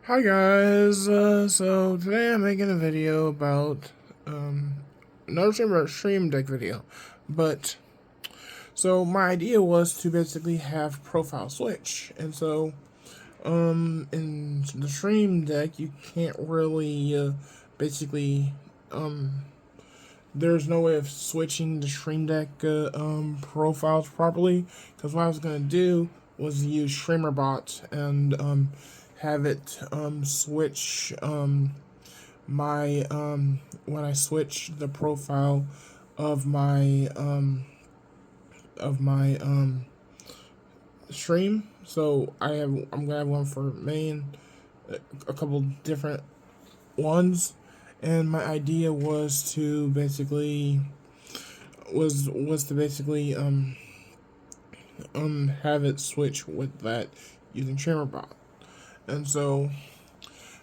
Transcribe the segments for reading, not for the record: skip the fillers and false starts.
Hi guys, so today I'm making a video about, another stream deck video, but, so my idea was to basically have profile switch, and so, in the stream deck, you can't really, basically, there's no way of switching the stream deck, profiles properly, because what I was gonna do was use StreamerBot and, have it, switch, my when I switch the profile of my stream. So I'm gonna have one for main, a couple different ones, and my idea was to basically have it switch with that using StreamerBot. And so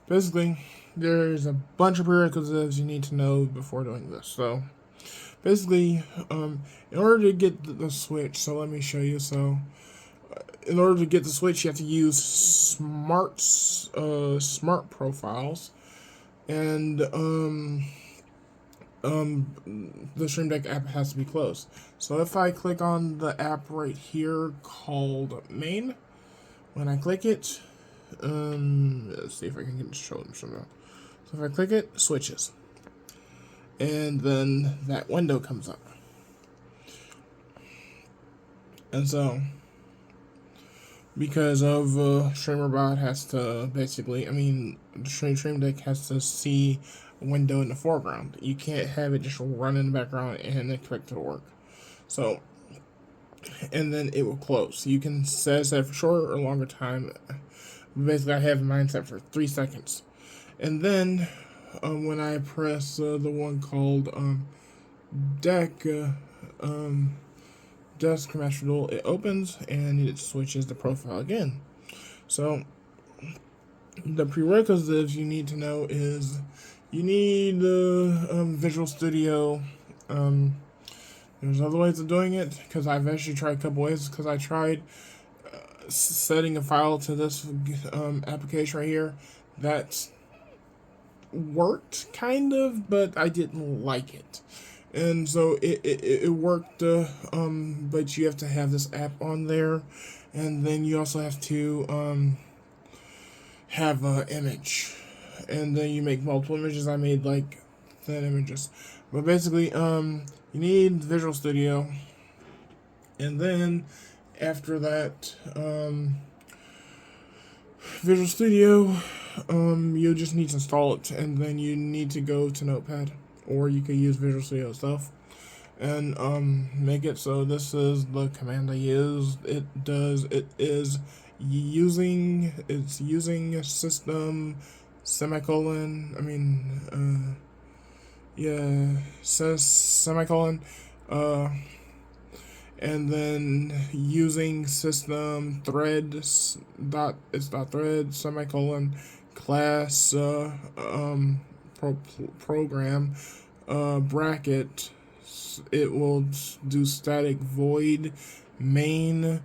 basically there's a bunch of prerequisites you need to know before doing this. So basically, in order to get the switch, so let me show you. So in order to get the switch, you have to use smart profiles, and the Stream Deck app has to be closed. So if I click on the app right here called Main, when I click it, let's see if I can show them somehow. So if I click it, switches, and then that window comes up. And so, because of StreamerBot has to basically, the Stream Deck has to see a window in the foreground. You can't have it just run in the background and expect it to work. So, and then it will close. You can set it for shorter or longer time. Basically, I have mine set for 3 seconds. And then, when I press the one called deck, desk master duel, it opens and it switches the profile again. So the prerequisites you need to know is you need Visual Studio. There's other ways of doing it, because I've actually tried a couple ways, because I tried setting a file to this application right here that worked kind of, but I didn't like it. And so it worked, but you have to have this app on there, and then you also have to have an image, and then you make multiple images. I made like 10 images, but basically, you need Visual Studio, and then after that, Visual Studio, you just need to install it, and then you need to go to Notepad, or you could use Visual Studio stuff, and make it. So this is the command I used. It's using system semicolon, says semicolon, and then using system dot thread semicolon class program bracket. It will do static void main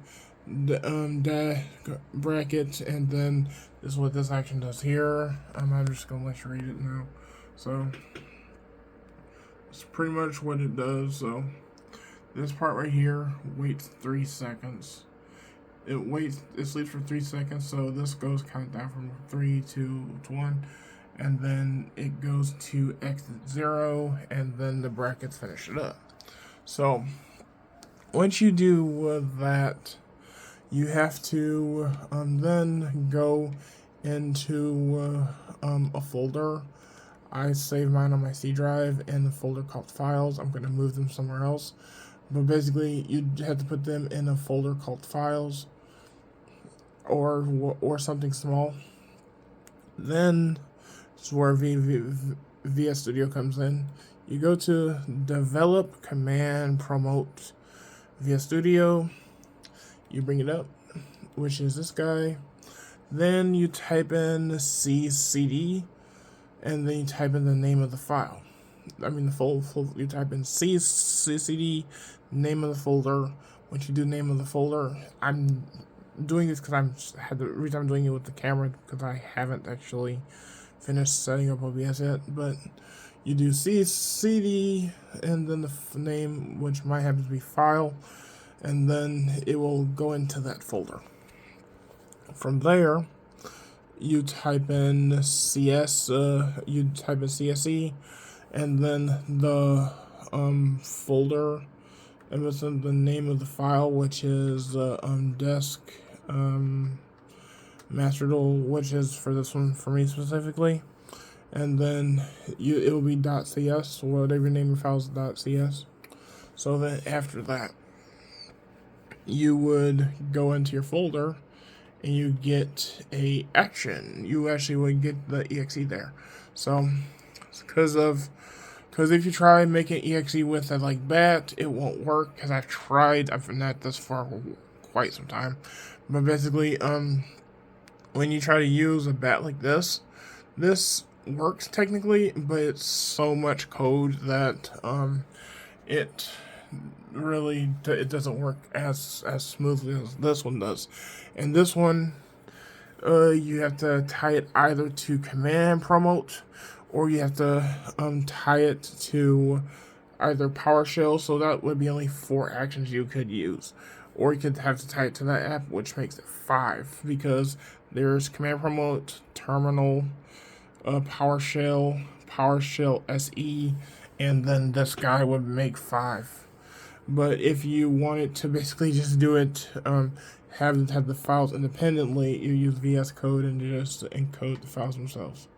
bracket, and then this is what this action does here. I'm just gonna let you read it now. So it's pretty much what it does. So this part right here waits 3 seconds. It sleeps for 3 seconds, so this goes count down from 3, 2 to 1, and then it goes to exit 0, and then the brackets finish it up. So once you do that, you have to then go into a folder. I save mine on my C drive in the folder called Files. I'm going to move them somewhere else, but basically you have to put them in a folder called Files, or something small. Then this is where VS Studio comes in. You go to Develop Command Promote VS Studio. You bring it up, which is this guy. Then you type in ccd, and then you type in the name of the file. You type in ccd, name of the folder. Once you do name of the folder, I'm doing this because the reason I'm doing it with the camera because I haven't actually finished setting up OBS yet. But you do CD and then the name, which might happen to be file, and then it will go into that folder. From there, you type in CS, you type in CSE, and then the folder, and within the name of the file, which is desk master tool, which is for this one for me specifically, and then it will be .cs, whatever your name your file is .cs. So then after that, you would go into your folder and you get a action. You actually would get the exe there. So because if you try making exe with it like bat, it won't work. Because I've been at this for quite some time. But basically, when you try to use a bat like this works technically, but it's so much code that it really it doesn't work as smoothly as this one does. And this one, you have to tie it either to command promote, or you have to tie it to either PowerShell, so that would be only 4 actions you could use, or you could have to tie it to that app, which makes it 5, because there's command promote, terminal, PowerShell, PowerShell SE, and then this guy would make 5. But if you wanted to basically just do it, have the files independently, you use VS Code and just encode the files themselves.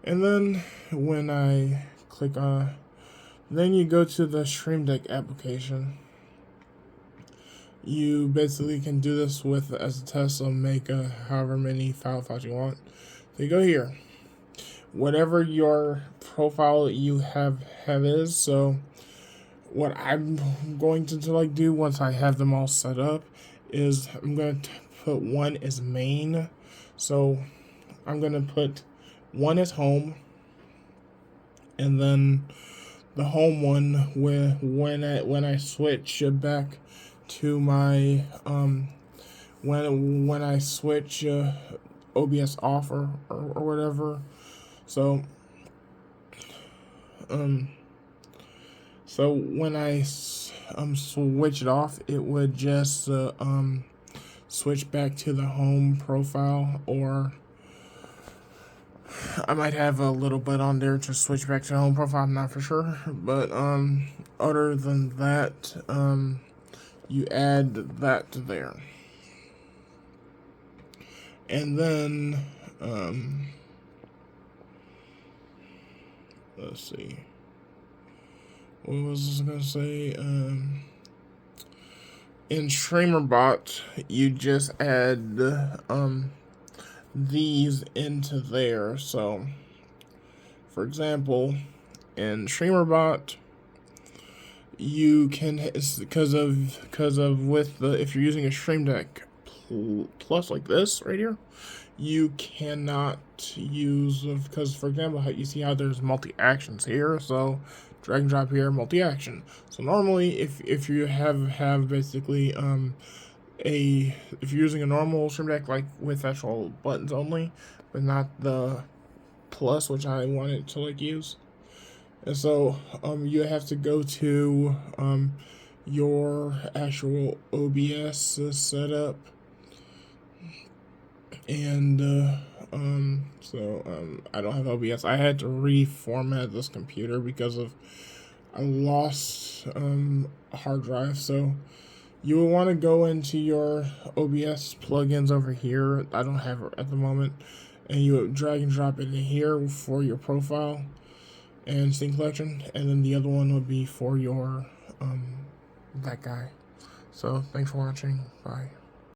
And then when I click on, then you go to the Stream Deck application. You basically can do this with as a test, so make however many files you want. So you go here, whatever your profile you have is. So what I'm going to do once I have them all set up is I'm going to put one as main. So I'm going to put one as home, and then the home one when I switch back to my when I switch OBS off or whatever. So so when I switch it off, it would just switch back to the home profile, or I might have a little bit on there to switch back to the home profile. I'm not for sure, but other than that, you add that to there, and then let's see. What was I gonna say? In StreamerBot, you just add these into there. So, for example, in StreamerBot, you can, because of with the, if you're using a Stream Deck Plus like this right here, you cannot use, because for example, you see how there's multi actions here. So drag and drop here, multi-action. So normally, if you have basically if you're using a normal Stream Deck like with actual buttons only, but not the plus, which I wanted to use, and so you have to go to your actual OBS setup, and I don't have OBS. I had to reformat this computer because of I lost a hard drive. So you will want to go into your OBS plugins over here. I don't have it at the moment, and you would drag and drop it in here for your profile and scene collection, and then the other one would be for your that guy. So thanks for watching. Bye.